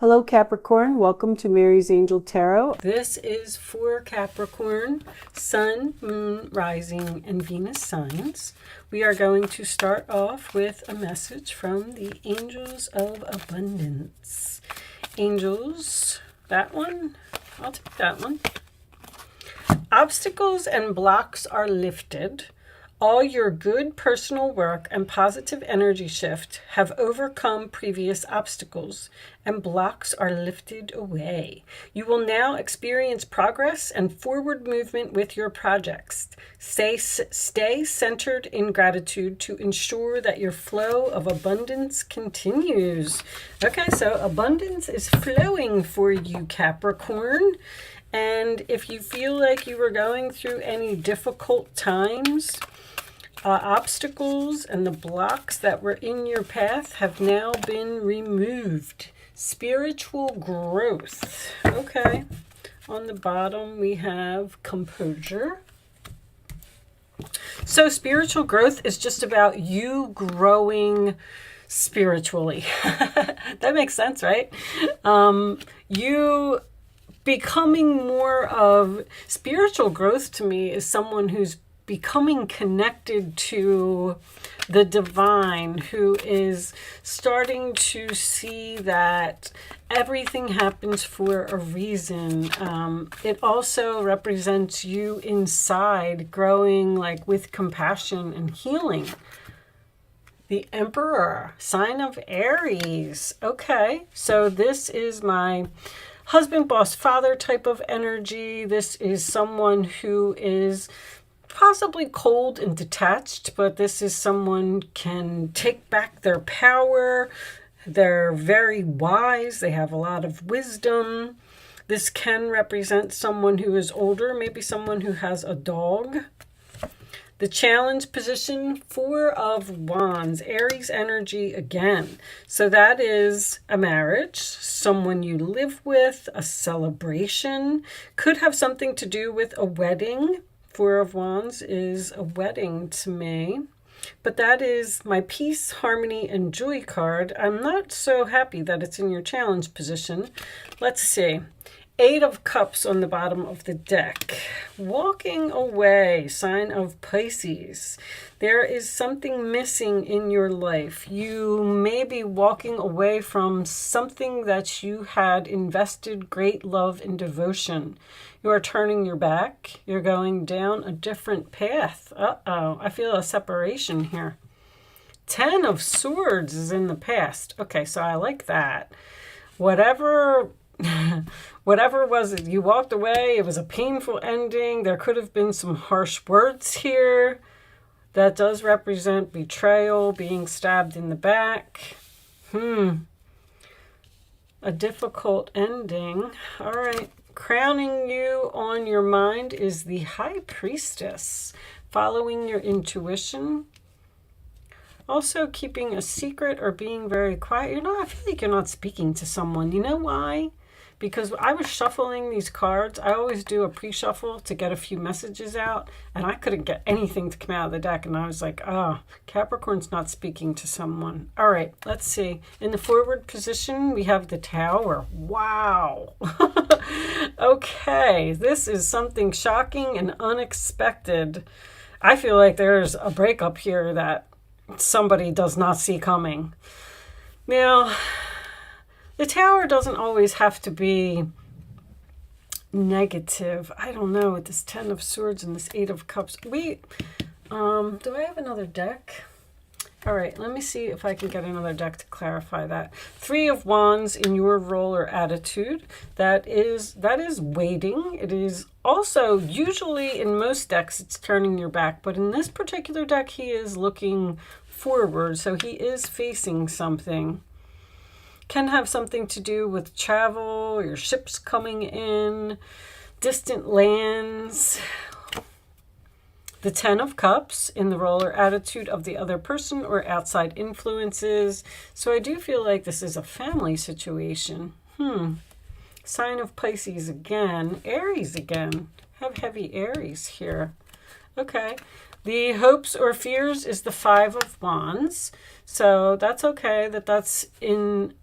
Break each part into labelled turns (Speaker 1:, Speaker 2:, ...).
Speaker 1: Hello Capricorn, welcome to Mary's Angel Tarot.
Speaker 2: This is for Capricorn, Sun, Moon, Rising, and Venus signs. We are going to start off with a message from the Angels of Abundance. Angels, that one? I'll take that one. Obstacles and blocks are lifted. All your good personal work and positive energy shift have overcome previous obstacles, and blocks are lifted away. You will now experience progress and forward movement with your projects. Stay centered in gratitude to ensure that your flow of abundance continues. Okay, so abundance is flowing for you, Capricorn. And if you feel like you were going through any difficult times, obstacles and the blocks that were in your path have now been removed. Spiritual growth. Okay. On the bottom, we have composure. So spiritual growth is just about you growing spiritually. That makes sense, right? You becoming more of spiritual growth to me is someone who's becoming connected to the divine, who is starting to see that everything happens for a reason. It also represents you inside growing like with compassion and healing. The Emperor, sign of Aries. Okay, so this is my husband, boss, father type of energy. This is someone who is possibly cold and detached, but this is someone can take back their power. They're very wise. They have a lot of wisdom. This can represent someone who is older, maybe someone who has a dog. The challenge position, Four of Wands, Aries energy again. So that is a marriage, someone you live with, a celebration. Could have something to do with a wedding. Four of Wands is a wedding to me. But that is my peace, harmony, and joy card. I'm not so happy that it's in your challenge position. Let's see. Eight of Cups on the bottom of the deck. Walking away, sign of Pisces. There is something missing in your life. You may be walking away from something that you had invested great love and devotion. You are turning your back. You're going down a different path. Uh-oh, I feel a separation here. 10 of Swords is in the past. Okay, so I like that. Whatever was it, you walked away, it was a painful ending. There could have been some harsh words here. That does represent betrayal, being stabbed in the back. A difficult ending. All right. Crowning you on your mind is the High Priestess. Following your intuition. Also keeping a secret or being very quiet. I feel like you're not speaking to someone. You know why? Because I was shuffling these cards. I always do a pre-shuffle to get a few messages out, and I couldn't get anything to come out of the deck, and I was like, oh, Capricorn's not speaking to someone. All right, let's see. In the forward position, we have the Tower. Wow. Okay, this is something shocking and unexpected. I feel like there's a breakup here that somebody does not see coming. Now, the Tower doesn't always have to be negative. I don't know, with this 10 of Swords and this 8 of Cups. Do I have another deck? All right, let me see if I can get another deck to clarify that. 3 of Wands in your role or attitude. That is waiting. It is also, usually in most decks, it's turning your back. But in this particular deck, he is looking forward. So he is facing something. Can have something to do with travel, your ships coming in, distant lands. The 10 of Cups in the role or attitude of the other person or outside influences. So I do feel like this is a family situation. Sign of Pisces again. Aries again. Have heavy Aries here. Okay. The hopes or fears is the 5 of Wands. So that's okay that that's in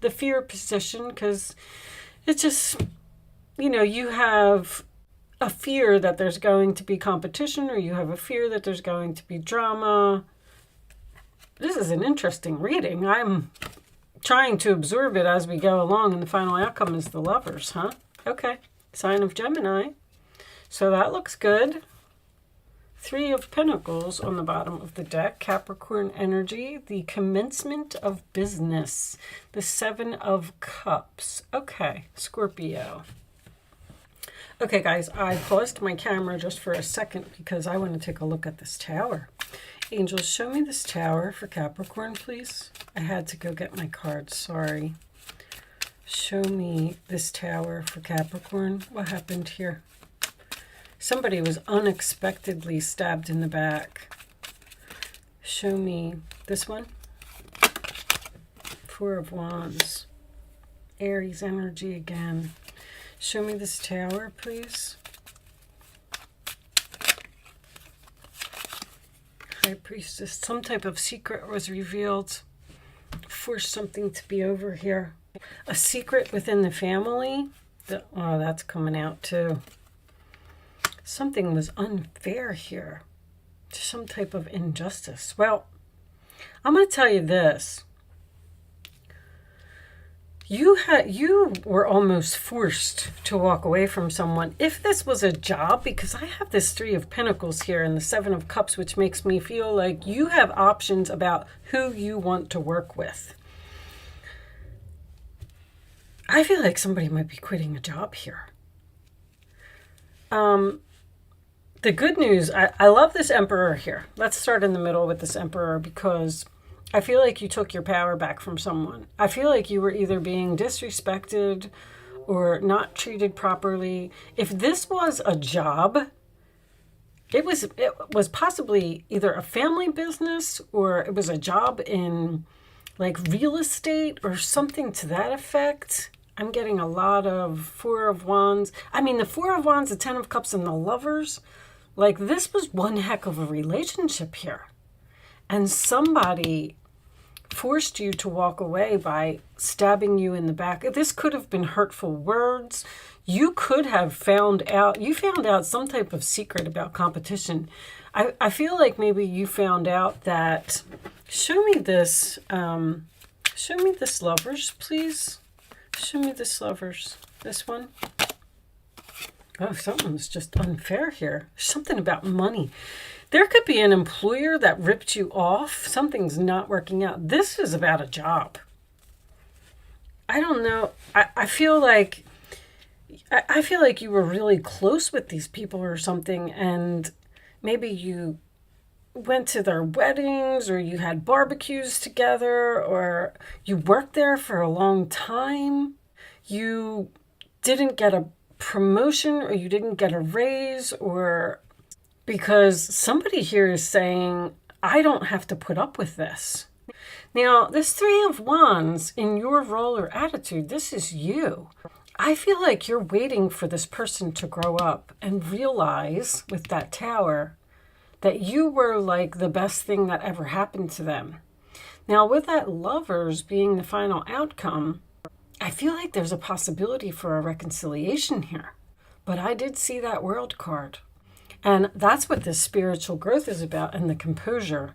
Speaker 2: the fear position, because it's just, you have a fear that there's going to be competition, or you have a fear that there's going to be drama. This is an interesting reading. I'm trying to absorb it as we go along, and the final outcome is the Lovers, huh? Okay. Sign of Gemini. So that looks good. 3 of Pentacles on the bottom of the deck. Capricorn energy. The commencement of business. The 7 of Cups. Okay. Scorpio. Okay, guys, I paused my camera just for a second because I want to take a look at this tower. Angels, show me this tower for Capricorn, please. I had to go get my cards, sorry. Show me this tower for Capricorn. What happened here? Somebody was unexpectedly stabbed in the back. Show me this one. 4 of Wands. Aries energy again. Show me this tower, please. High Priestess. Some type of secret was revealed. Forced something to be over here. A secret within the family. Oh, that's coming out too. Something was unfair here. Some type of injustice. Well, I'm going to tell you this. You were almost forced to walk away from someone. If this was a job, because I have this 3 of Pentacles here and the 7 of Cups, which makes me feel like you have options about who you want to work with. I feel like somebody might be quitting a job here. The good news, I love this Emperor here. Let's start in the middle with this Emperor, because I feel like you took your power back from someone. I feel like you were either being disrespected or not treated properly. If this was a job, it was possibly either a family business, or it was a job in like real estate or something to that effect. I'm getting a lot of 4 of Wands. I mean, the 4 of Wands, the 10 of Cups, and the Lovers. Like, this was one heck of a relationship here. And somebody forced you to walk away by stabbing you in the back. This could have been hurtful words. You could have found out some type of secret about competition. I feel like maybe you found out that, show me this Lovers, please. Show me this Lovers. This one. Oh, something's just unfair here. Something about money. There could be an employer that ripped you off. Something's not working out. This is about a job. I don't know. I feel like you were really close with these people or something, and maybe you went to their weddings, or you had barbecues together, or you worked there for a long time. You didn't get a promotion, or you didn't get a raise, or because somebody here is saying, I don't have to put up with this. Now, this 3 of Wands, in your role or attitude, this is you. I feel like you're waiting for this person to grow up and realize with that Tower that you were like the best thing that ever happened to them. Now, with that Lovers being the final outcome, I feel like there's a possibility for a reconciliation here. But I did see that World card. And that's what this spiritual growth is about, and the composure.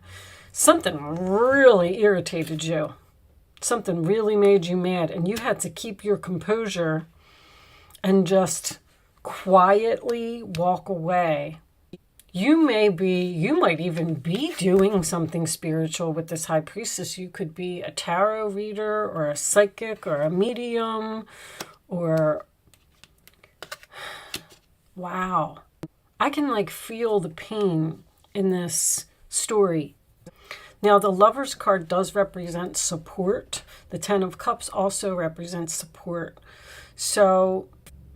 Speaker 2: Something really irritated you. Something really made you mad, and you had to keep your composure and just quietly walk away. You might even be doing something spiritual with this High Priestess. You could be a tarot reader, or a psychic, or a medium, or... Wow. I can like feel the pain in this story. Now, the Lovers card does represent support. The 10 of Cups also represents support. So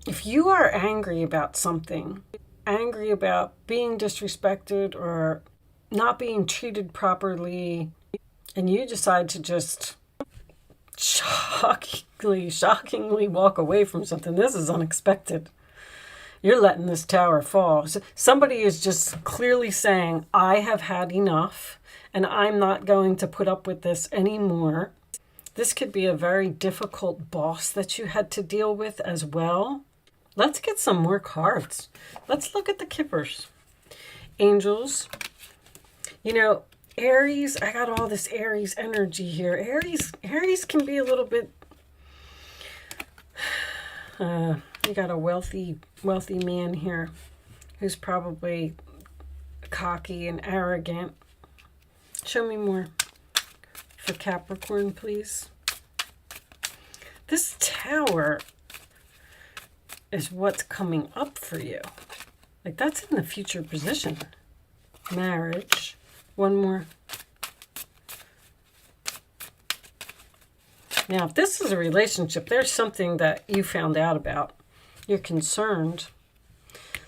Speaker 2: if you are angry about something, angry about being disrespected or not being treated properly, and you decide to just shockingly walk away from something, this is unexpected. You're letting this Tower fall. Somebody is just clearly saying, I have had enough, and I'm not going to put up with this anymore. This could be a very difficult boss that you had to deal with as well. Let's get some more cards. Let's look at the Kippers. Angels. You know, Aries, I got all this Aries energy here. Aries can be a little bit, you got a wealthy man here who's probably cocky and arrogant. Show me more for Capricorn, please. This Tower is what's coming up for you. Like, that's in the future position. Marriage. One more. Now, if this is a relationship, there's something that you found out about. You're concerned.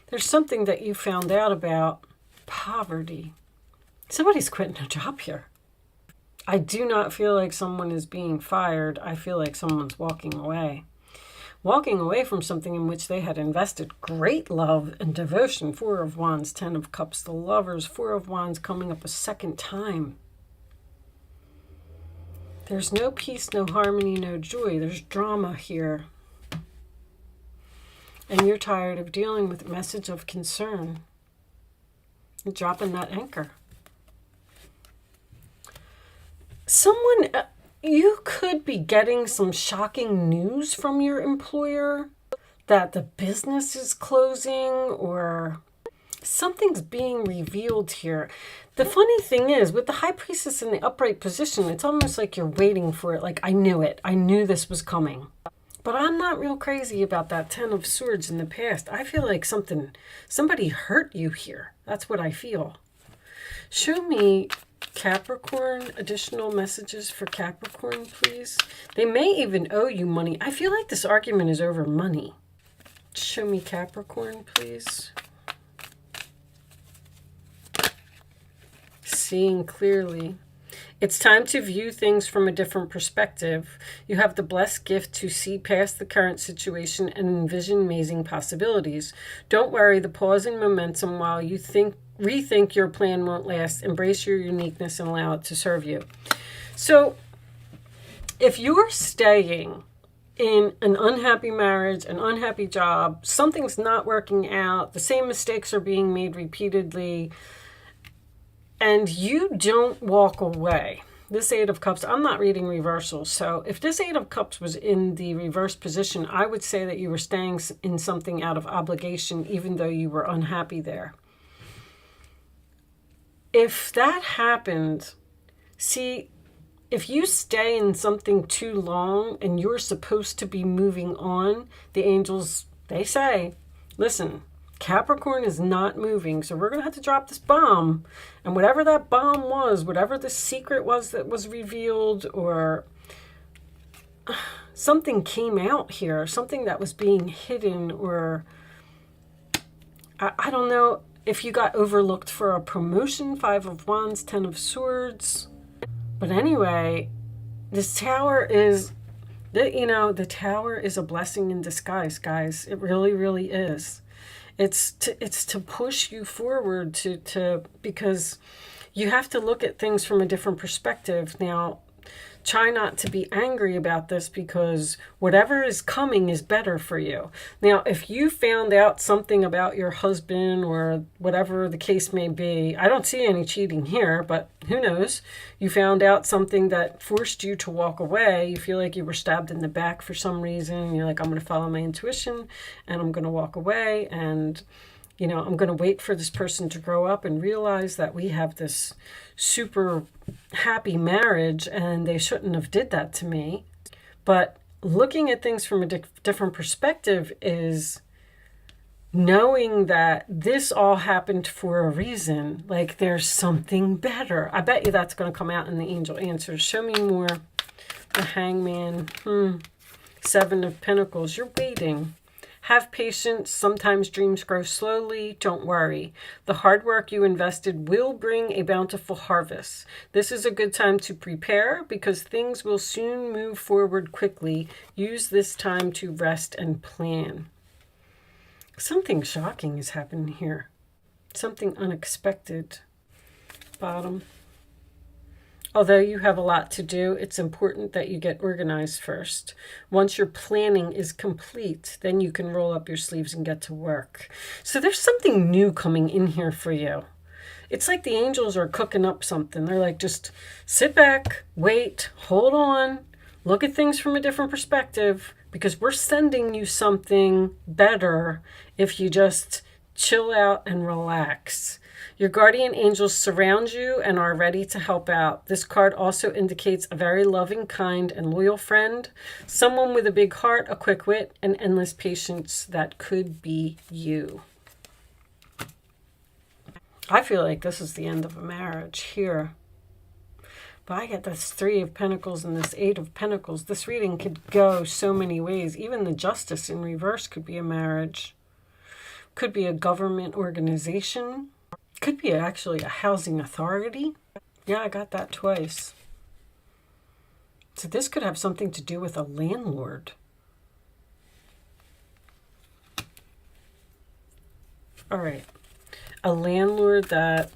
Speaker 2: There's something that you found out about. Poverty. Somebody's quitting a job here. I do not feel like someone is being fired. I feel like someone's walking away. Walking away from something in which they had invested great love and devotion. Four of Wands, Ten of Cups, the Lovers, Four of Wands coming up a second time. There's no peace, no harmony, no joy. There's drama here. And you're tired of dealing with a message of concern. You're dropping that anchor. Someone, you could be getting some shocking news from your employer that the business is closing or something's being revealed here. The funny thing is, with the High Priestess in the upright position, it's almost like you're waiting for it. Like, I knew it. I knew this was coming. But I'm not real crazy about that Ten of Swords in the past. I feel like somebody hurt you here. That's what I feel. Show me Capricorn, additional messages for Capricorn, please. They may even owe you money. I feel like this argument is over money. Show me Capricorn, please. Seeing clearly. It's time to view things from a different perspective. You have the blessed gift to see past the current situation and envision amazing possibilities. Don't worry the pause and momentum while you rethink your plan won't last. Embrace your uniqueness and allow it to serve you. So if you're staying in an unhappy marriage, an unhappy job, something's not working out, the same mistakes are being made repeatedly, and you don't walk away. This Eight of Cups, I'm not reading reversals. So if this Eight of Cups was in the reverse position, I would say that you were staying in something out of obligation, even though you were unhappy there. If that happened, see, if you stay in something too long and you're supposed to be moving on, the angels, they say, listen, Capricorn is not moving, so we're going to have to drop this bomb. And whatever that bomb was, whatever the secret was that was revealed, or something came out here, something that was being hidden, or I don't know if you got overlooked for a promotion, Five of Wands, Ten of Swords. But anyway, this Tower is, the Tower is a blessing in disguise, guys. It really, really is. It's to push you forward because you have to look at things from a different perspective. Now, try not to be angry about this because whatever is coming is better for you. Now, if you found out something about your husband or whatever the case may be, I don't see any cheating here, but who knows? You found out something that forced you to walk away. You feel like you were stabbed in the back for some reason. You're like, I'm going to follow my intuition and I'm going to walk away. And, I'm going to wait for this person to grow up and realize that we have this super happy marriage and they shouldn't have did that to me. But looking at things from a different perspective is knowing that this all happened for a reason. Like, there's something better. I bet you that's going to come out in the angel answers. Show me more. The Hangman. Seven of Pentacles. You're waiting. Have patience. Sometimes dreams grow slowly. Don't worry. The hard work you invested will bring a bountiful harvest. This is a good time to prepare because things will soon move forward quickly. Use this time to rest and plan. Something shocking is happening here. Something unexpected. Bottom. Although you have a lot to do, it's important that you get organized first. Once your planning is complete, then you can roll up your sleeves and get to work. So there's something new coming in here for you. It's like the angels are cooking up something. They're like, just sit back, wait, hold on, look at things from a different perspective, because we're sending you something better if you just chill out and relax. Your guardian angels surround you and are ready to help out. This card also indicates a very loving, kind, and loyal friend, someone with a big heart, a quick wit, and endless patience. That could be you. I feel like this is the end of a marriage here. But I get this 3 of Pentacles and this 8 of Pentacles. This reading could go so many ways. Even the Justice in reverse could be a marriage. Could be a government organization. Could be actually a housing authority. Yeah, I got that twice. So this could have something to do with a landlord. All right. A landlord that,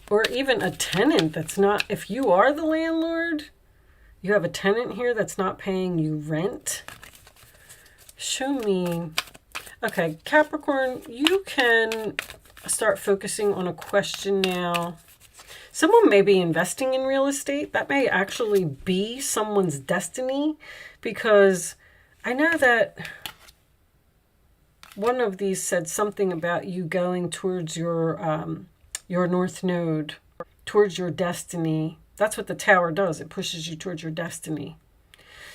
Speaker 2: or even a tenant that's not, if you are the landlord, you have a tenant here that's not paying you rent. Show me. Okay, Capricorn, you can start focusing on a question now. Someone may be investing in real estate. That may actually be someone's destiny, because I know that one of these said something about you going towards your North Node, towards your destiny. That's what the Tower does. It pushes you towards your destiny.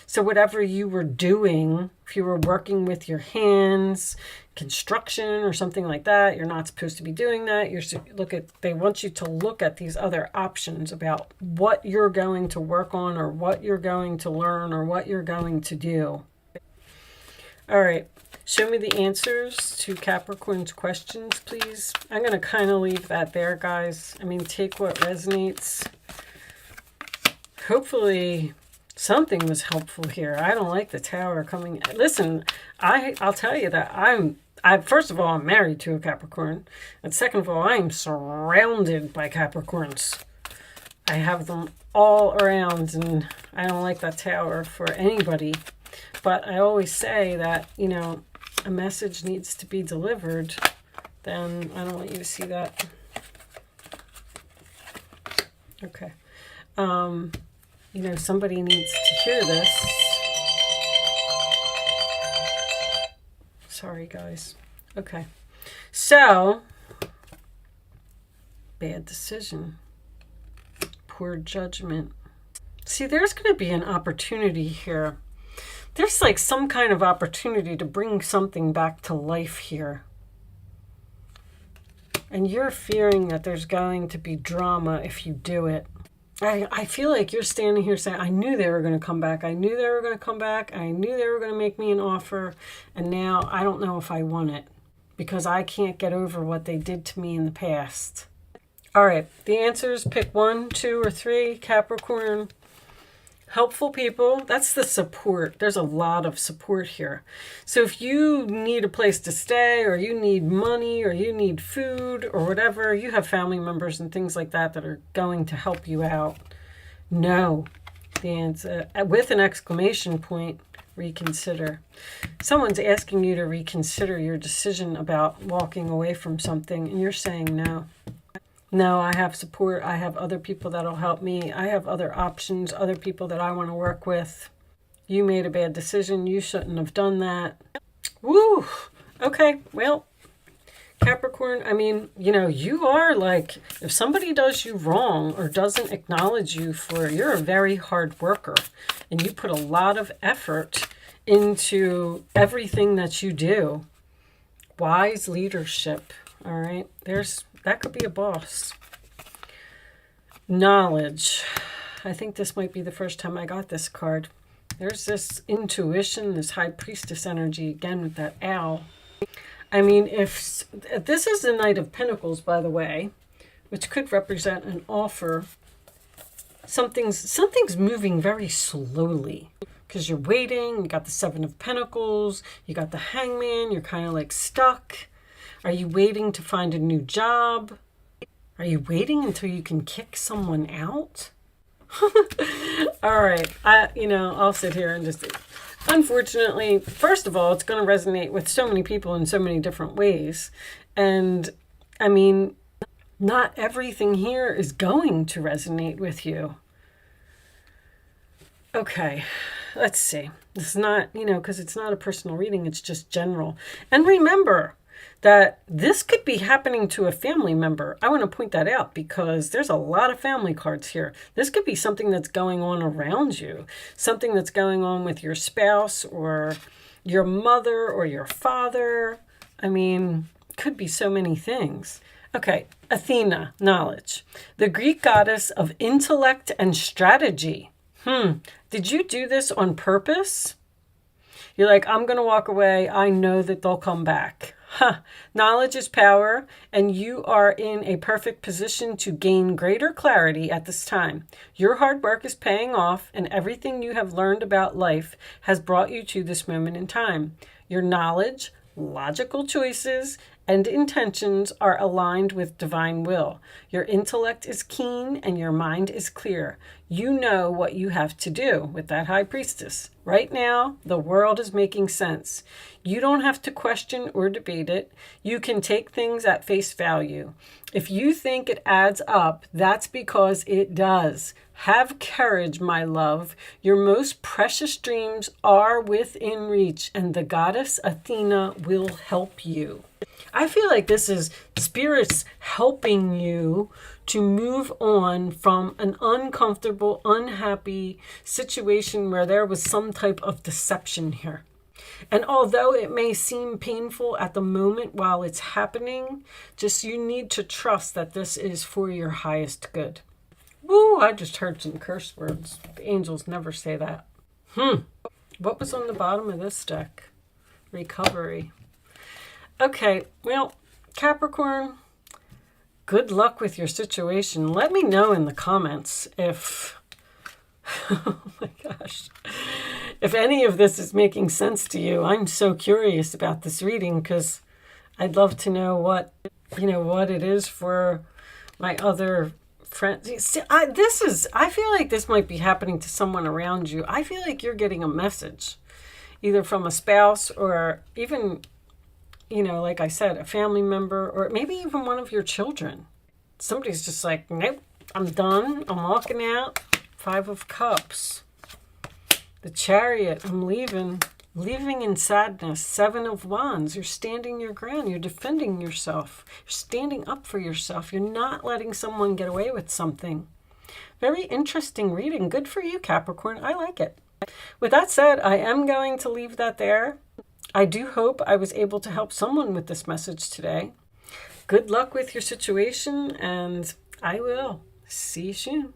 Speaker 2: So whatever you were doing, if you were working with your hands, construction or something like that, you're not supposed to be doing that. They want you to look at these other options about what you're going to work on, or what you're going to learn, or what you're going to do. All right. Show me the answers to Capricorn's questions, please. I'm going to kind of leave that there, guys. I mean, take what resonates. Hopefully something was helpful here. I don't like the Tower coming. Listen, I'll tell you that first of all, I'm married to a Capricorn. And second of all, I am surrounded by Capricorns. I have them all around, and I don't like that Tower for anybody. But I always say that, you know, a message needs to be delivered. Then I don't want you to see that. Okay. You know, somebody needs to hear this. Sorry, guys. Okay. So, bad decision. Poor judgment. See, there's going to be an opportunity here. There's like some kind of opportunity to bring something back to life here. And you're fearing that there's going to be drama if you do it. I feel like you're standing here saying, I knew they were going to come back. I knew they were going to come back. I knew they were going to make me an offer. And now I don't know if I want it, because I can't get over what they did to me in the past. All right. The answers, pick 1, 2, or 3. Capricorn. Helpful people, that's the support. There's a lot of support here. So if you need a place to stay, or you need money, or you need food, or whatever, you have family members and things like that that are going to help you out. No. The answer, with an exclamation point, reconsider. Someone's asking you to reconsider your decision about walking away from something, and you're saying no. No, I have support. I have other people that'll help me. I have other options, other people that I want to work with. You made a bad decision. You shouldn't have done that. Woo! Okay, well, Capricorn, I mean, you know, you are like, if somebody does you wrong or doesn't acknowledge you for, you're a very hard worker. And you put a lot of effort into everything that you do. Wise leadership, all right? That could be a boss. Knowledge. I think this might be the first time I got this card. There's this intuition, this high priestess energy, again with that owl. I mean, if this is the Knight of Pentacles, by the way, which could represent an offer, something's moving very slowly, because you're waiting. You got the 7 of Pentacles, you got the Hangman, you're kind of like stuck. Are you waiting to find a new job? Are you waiting until you can kick someone out? All right. I'll sit here and just... Unfortunately, first of all, it's going to resonate with so many people in so many different ways. And, I mean, not everything here is going to resonate with you. Okay, let's see. This is not, because it's not a personal reading, it's just general. And remember that this could be happening to a family member. I want to point that out because there's a lot of family cards here. This could be something that's going on around you, something that's going on with your spouse or your mother or your father. I mean, could be so many things. Okay, Athena, knowledge, the Greek goddess of intellect and strategy. Did you do this on purpose? You're like, I'm going to walk away. I know that they'll come back. Knowledge is power, and you are in a perfect position to gain greater clarity at this time. Your hard work is paying off, and everything you have learned about life has brought you to this moment in time. Your knowledge, logical choices, and intentions are aligned with divine will. Your intellect is keen and your mind is clear. You know what you have to do with that high priestess. Right now, the world is making sense. You don't have to question or debate it. You can take things at face value. If you think it adds up, that's because it does. Have courage, my love. Your most precious dreams are within reach, and the goddess Athena will help you. I feel like this is spirits helping you to move on from an uncomfortable, unhappy situation where there was some type of deception here. And although it may seem painful at the moment while it's happening, just you need to trust that this is for your highest good. Woo, I just heard some curse words. The angels never say that. What was on the bottom of this deck? Recovery. Okay, well, Capricorn, good luck with your situation. Let me know in the comments if, oh my gosh, if any of this is making sense to you. I'm so curious about this reading because I'd love to know what it is for my other friends. See, I feel like this might be happening to someone around you. I feel like you're getting a message, either from a spouse or even, like I said, a family member, or maybe even one of your children. Somebody's just like, nope, I'm done. I'm walking out. 5 of Cups. The Chariot, I'm leaving. Leaving in sadness. 7 of Wands, you're standing your ground. You're defending yourself. You're standing up for yourself. You're not letting someone get away with something. Very interesting reading. Good for you, Capricorn. I like it. With that said, I am going to leave that there. I do hope I was able to help someone with this message today. Good luck with your situation, and I will see you soon.